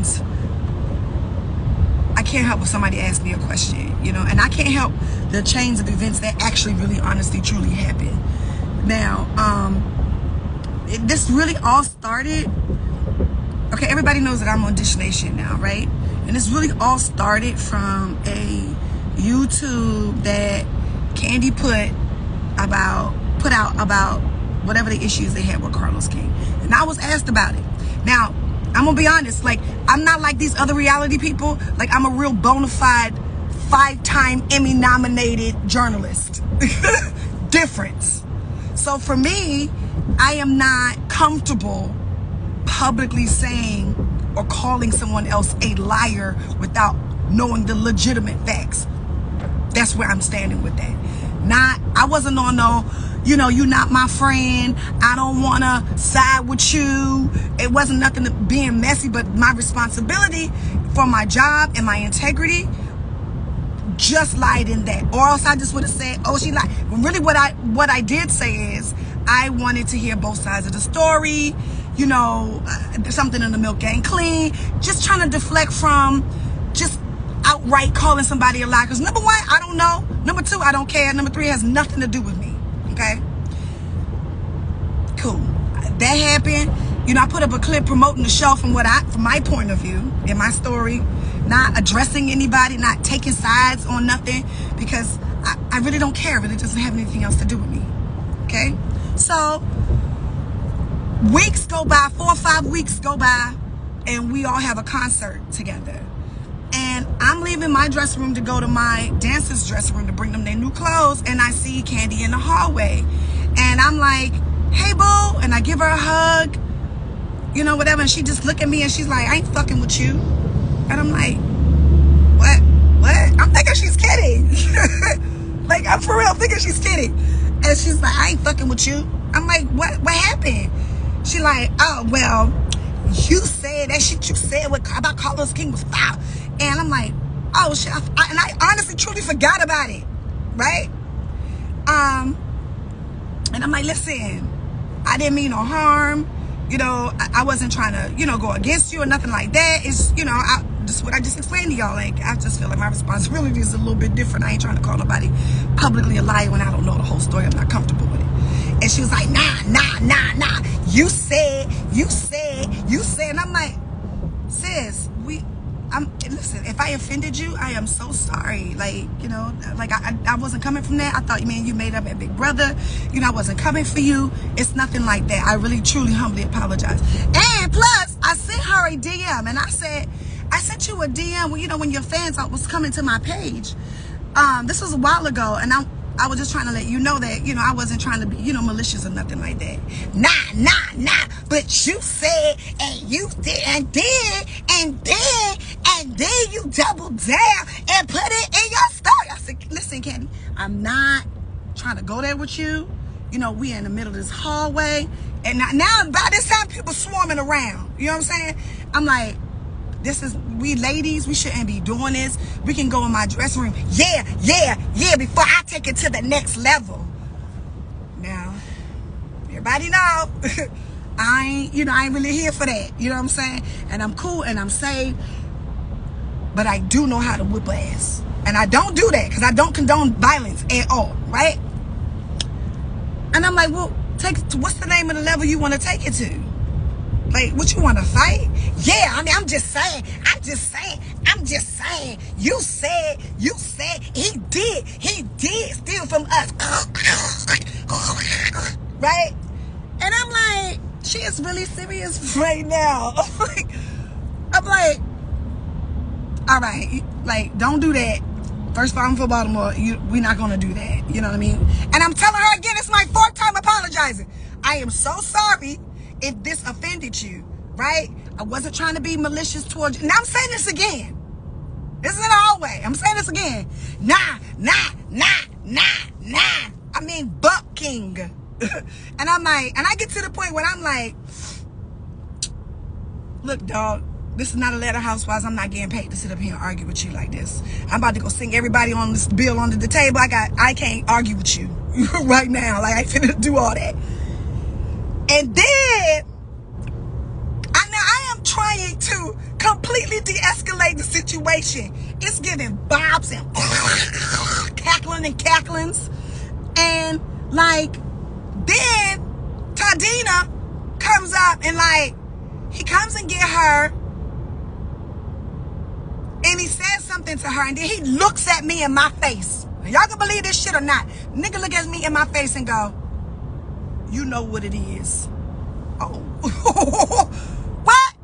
sometimes I can't help when somebody asks me a question, you know, and I can't help the chains of events that actually really honestly truly happen. Now, this really all started, okay, everybody knows that I'm on Dish Nation now, right? And this really all started from a YouTube that Kandi put out about whatever the issues they had with Carlos King. And I was asked about it. Now, I'm gonna be honest, like, I'm not like these other reality people. Like, I'm a real bona fide 5-time Emmy nominated journalist. Difference. So for me, I am not comfortable publicly saying or calling someone else a liar without knowing the legitimate facts. That's where I'm standing with that. I wasn't on no, you know, you're not my friend, I don't want to side with you. It wasn't nothing to being messy, but my responsibility for my job and my integrity just lied in that. Or else I just would have said, oh, she lied. But really what I did say is I wanted to hear both sides of the story. You know, something in the milk ain't clean. Just trying to deflect from just outright calling somebody a liar. Because number one, I don't know. Number two, I don't care. Number three, has nothing to do with me. Okay? Cool. That happened. You know, I put up a clip promoting the show from my point of view in my story, not addressing anybody, not taking sides on nothing, because I really don't care. It really doesn't have anything else to do with me. Okay? So weeks go by, 4 or 5 weeks go by, and we all have a concert together. And I'm leaving my dressing room to go to my dancer's dressing room to bring them their new clothes, and I see Kandi in the hallway. And I'm like, hey, boo, and I give her a hug, you know, whatever, and she just look at me and she's like, I ain't fucking with you. And I'm like, what? I'm thinking she's kidding. Like, I'm for real thinking she's kidding. And she's like, I ain't fucking with you. I'm like, what happened? She like, oh, well, you said that shit you said about Carlos King was foul. And I'm like, oh shit, and I honestly truly forgot about it, right? And I'm like, listen, I didn't mean no harm. You know, I wasn't trying to, you know, go against you or nothing like that. It's, you know, just what I just explained to y'all. Like, I just feel like my responsibility is a little bit different. I ain't trying to call nobody publicly a liar when I don't know the whole story. I'm not comfortable with it. And she was like, nah. You said. And I'm like, sis, listen, if I offended you, I am so sorry. Like, you know, like I wasn't coming from that. I thought, man, you made up at Big Brother. You know, I wasn't coming for you. It's nothing like that. I really, truly, humbly apologize. And plus, I sent her a DM, and I said, I sent you a DM when, you know, when your fans was coming to my page. This was a while ago, and I was just trying to let you know that, you know, I wasn't trying to be, you know, malicious or nothing like that. Nah. But you said, and you did, and then you doubled down and put it in your story. I said, listen, Kandi, I'm not trying to go there with you. You know, we in the middle of this hallway. And now by this time, people swarming around. You know what I'm saying? I'm like, we ladies, we shouldn't be doing this. We can go in my dressing room. Yeah, before I take it to the next level. Now, everybody know, I ain't really here for that. You know what I'm saying? And I'm cool and I'm safe. But I do know how to whip ass. And I don't do that because I don't condone violence at all, right? And I'm like, well, what's the name of the level you want to take it to? Like, what, you want to fight? Yeah, I mean, I'm just saying. You said he did steal from us. Right? And I'm like, she is really serious right now. I'm like, all right, like, don't do that. First of all, I'm from Baltimore. We're not going to do that. You know what I mean? And I'm telling her again, it's my 4th time apologizing. I am so sorry if this offended you, right? I wasn't trying to be malicious towards you. Now I'm saying this again. This is in the hallway. I'm saying this again. Nah. I mean, Buck King. And I'm like, and I get to the point where I'm like, look, dog, this is not Atlanta Housewives. I'm not getting paid to sit up here and argue with you like this. I'm about to go sing everybody on this bill under the table. I can't argue with you right now. Like, I ain't finna do all that. And then I am trying to complete de-escalate the situation. It's giving bobs and cackling and cacklings. And like, then Tadina comes up and like, he comes and get her, and he says something to her, and then he looks at me in my face. Y'all can believe this shit or not. Nigga look at me in my face and go, you know what it is. Oh. What?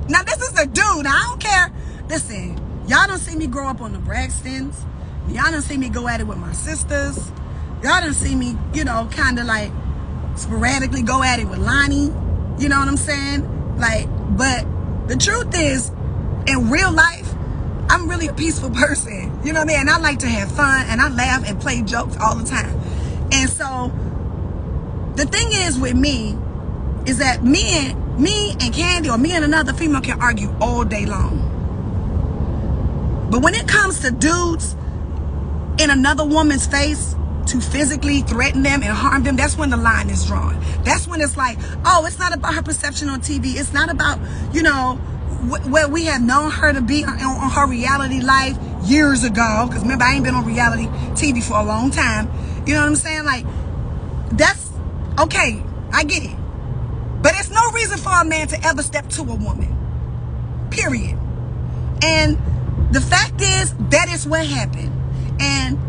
Now this is a dude. I don't care. Listen, y'all don't see me grow up on the Braxtons. Y'all don't see me go at it with my sisters. Y'all don't see me, you know, kind of like sporadically go at it with Lonnie. You know what I'm saying? Like, but the truth is, in real life, I'm really a peaceful person. You know what I mean? And I like to have fun, and I laugh and play jokes all the time. And so the thing is with me is that me and Kandi, or me and another female, can argue all day long. But when it comes to dudes in another woman's face to physically threaten them and harm them, that's when the line is drawn. That's when it's like, oh, it's not about her perception on TV. It's not about, you know, where we have known her to be on her reality life years ago. Because remember, I ain't been on reality TV for a long time. You know what I'm saying? Like, that's okay. I get it. But it's no reason for a man to ever step to a woman. Period. And the fact is, that is what happened. And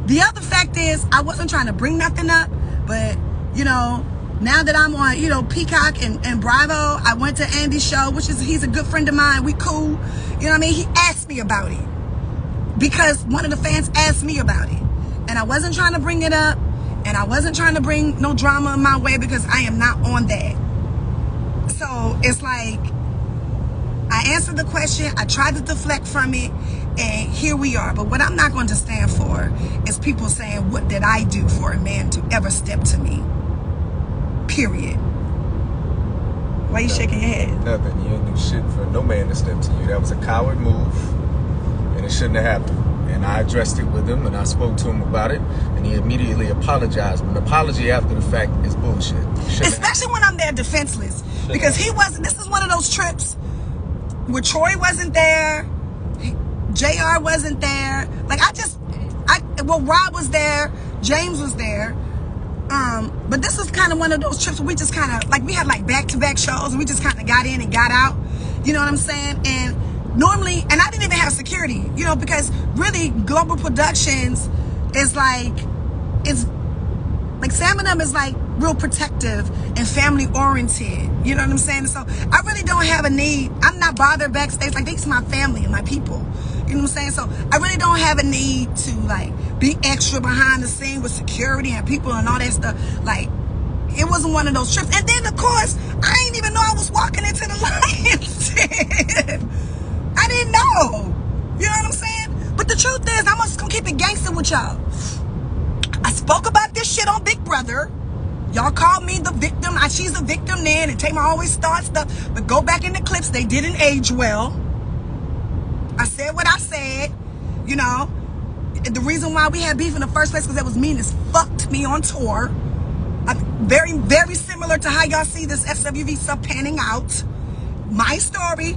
the other fact is, I wasn't trying to bring nothing up, but, you know, now that I'm on, you know, Peacock and Bravo, I went to Andy's show, which is, he's a good friend of mine. We cool. You know what I mean? He asked me about it because one of the fans asked me about it. And I wasn't trying to bring it up, and I wasn't trying to bring no drama my way because I am not on that. So it's like, I answered the question, I tried to deflect from it, and here we are. But what I'm not going to stand for is people saying, what did I do for a man to ever step to me? Period. Why you shaking your head? Nothing. You didn't do shit for no man to step to you. That was a coward move, and it shouldn't have happened. And I addressed it with him, and I spoke to him about it, and he immediately apologized. But an apology after the fact is bullshit. Especially when I'm there defenseless. Because he wasn't, this is one of those trips where Troy wasn't there, JR wasn't there. Like, well, Rob was there, James was there. But this is kind of one of those trips where we just kind of, like, we had like back-to-back shows, and we just kind of got in and got out. You know what I'm saying? And normally, and I didn't even have security, you know, because really Global Productions is like, it's like Sam and them is like real protective and family oriented. You know what I'm saying? So I really don't have a need. I'm not bothered backstage. Like, these are my family and my people. You know what I'm saying? So I really don't have a need to like be extra behind the scene with security and people and all that stuff. Like, it wasn't one of those trips. And then of course, I didn't even know I was walking into the Lions Den. I didn't know. You know what I'm saying? But the truth is, I'm just gonna keep it gangster with y'all. I spoke about this shit on Big Brother. Y'all called me the victim. She's a victim then, and Tamar always starts stuff. But go back in the clips, they didn't age well. I said what I said. You know, the reason why we had beef in the first place because it was mean as fuck to me on tour. Very, very similar to how y'all see this FWV stuff panning out. My story.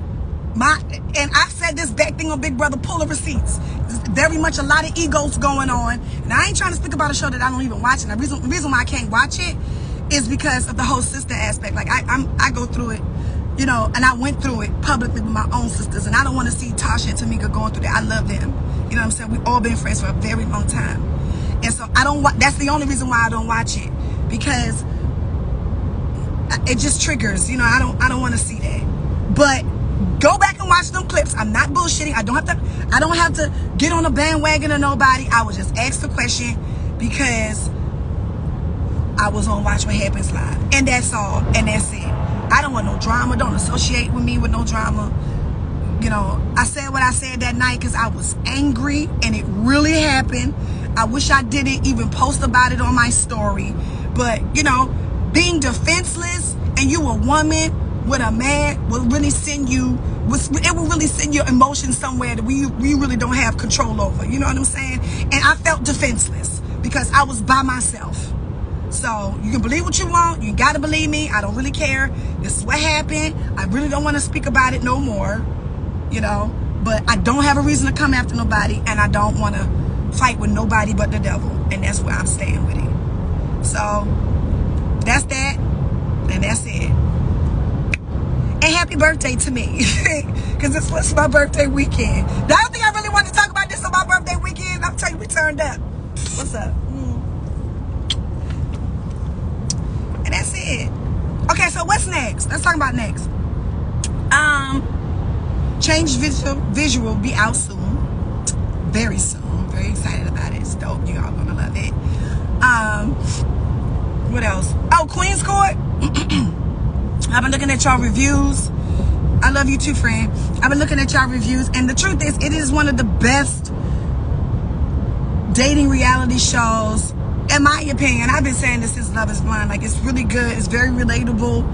And I've said this back thing on Big Brother, pull the receipts. There's very much a lot of egos going on. And I ain't trying to speak about a show that I don't even watch. And the reason why I can't watch it is because of the whole sister aspect. Like, I go through it, you know, and I went through it publicly with my own sisters. And I don't want to see Tasha and Tamika going through that. I love them. You know what I'm saying? We've all been friends for a very long time. And so that's the only reason why I don't watch it. Because it just triggers, you know, I don't want to see that. But go back and watch them clips. I'm not bullshitting. I don't have to get on a bandwagon of nobody. I would just ask the question because I was on Watch What Happens Live. And that's all. And that's it. I don't want no drama. Don't associate with me with no drama. You know, I said what I said that night because I was angry and it really happened. I wish I didn't even post about it on my story. But, you know, being defenseless and you a woman with a man will really send you, it will really send your emotions somewhere that we really don't have control over. You know what I'm saying? And I felt defenseless because I was by myself. So you can believe what you want. You got to believe me. I don't really care. This is what happened. I really don't want to speak about it no more, you know. But I don't have a reason to come after nobody, and I don't want to fight with nobody but the devil. And that's where I'm staying with it. So that's that, and that's it. And happy birthday to me, because this was my birthday weekend. The other thing I really want to talk about this on my birthday weekend, I'm telling you, we turned up. What's up? And that's it. Okay, so what's next? Let's talk about next. Change visual be out soon, very soon. Very excited about it. It's dope. You all gonna love it. What else? Oh, Queen's Court. I've been looking at y'all reviews. I love you too, friend. I've been looking at y'all reviews, and the truth is, it is one of the best dating reality shows, in my opinion. I've been saying this since Love is Blind. Like, it's really good. It's very relatable.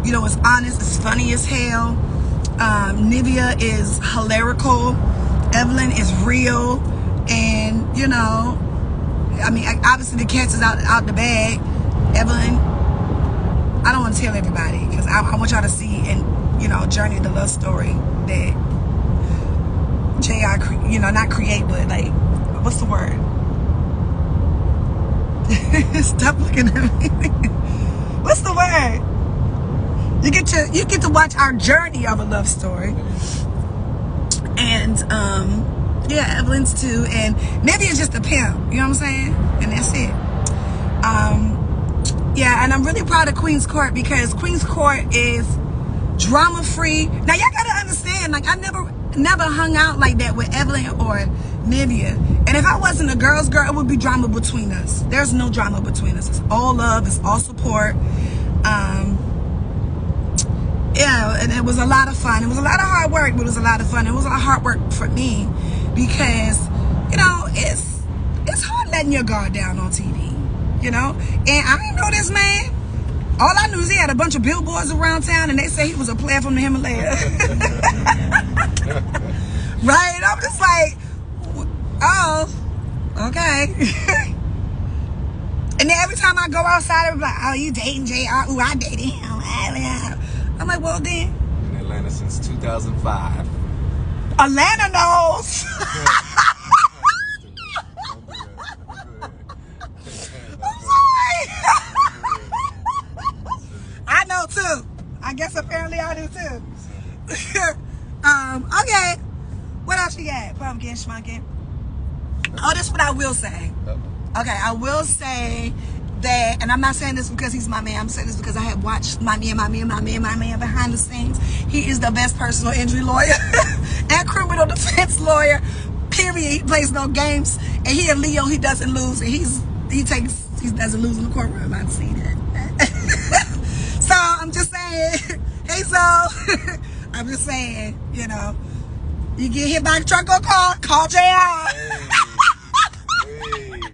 You know, it's honest. It's funny as hell. Nivea is hilarical. Evelyn is real. And, you know, I mean, obviously the cat's is out the bag. Evelyn, I don't want to tell everybody, because I want y'all to see and, you know, journey the love story that J.I., you know, not create, but like, what's the word? Stop looking at me. What's the word? You get to watch our journey of a love story. And yeah, Evelyn's too, and Nivea's just a pimp, you know what I'm saying? And that's it. Yeah, and I'm really proud of Queen's Court, because Queen's Court is drama free. Now y'all gotta understand, like, I never hung out like that with Evelyn or Nivea. And if I wasn't a girl's girl, it would be drama between us. There's no drama between us. It's all love, it's all support. Yeah, and it was a lot of fun. It was a lot of hard work, but it was a lot of fun. It was a lot of hard work for me, because, you know, it's hard letting your guard down on TV, you know? And I didn't know this man. All I knew is he had a bunch of billboards around town, and they say he was a player from the Himalayas. Right? I'm just like, oh, okay. And then every time I go outside, I'm like, oh, you dating JR? Ooh, I dated him. I'm like, well, then. In Atlanta since 2005. Atlanta knows. I'm sorry. I know too. I guess apparently I do too. Okay. What else you got? Pumpkin, schmumpkin. Oh, this is what I will say. Okay, I will say that, and I'm not saying this because he's my man. I'm saying this because I have watched my man behind the scenes. He is the best personal injury lawyer and criminal defense lawyer. Period. He plays no games, and he a Leo. He doesn't lose, and he doesn't lose in the courtroom. I've seen it. So I'm just saying, hey, so I'm just saying, you know, you get hit by a truck or car, call JR. Hey.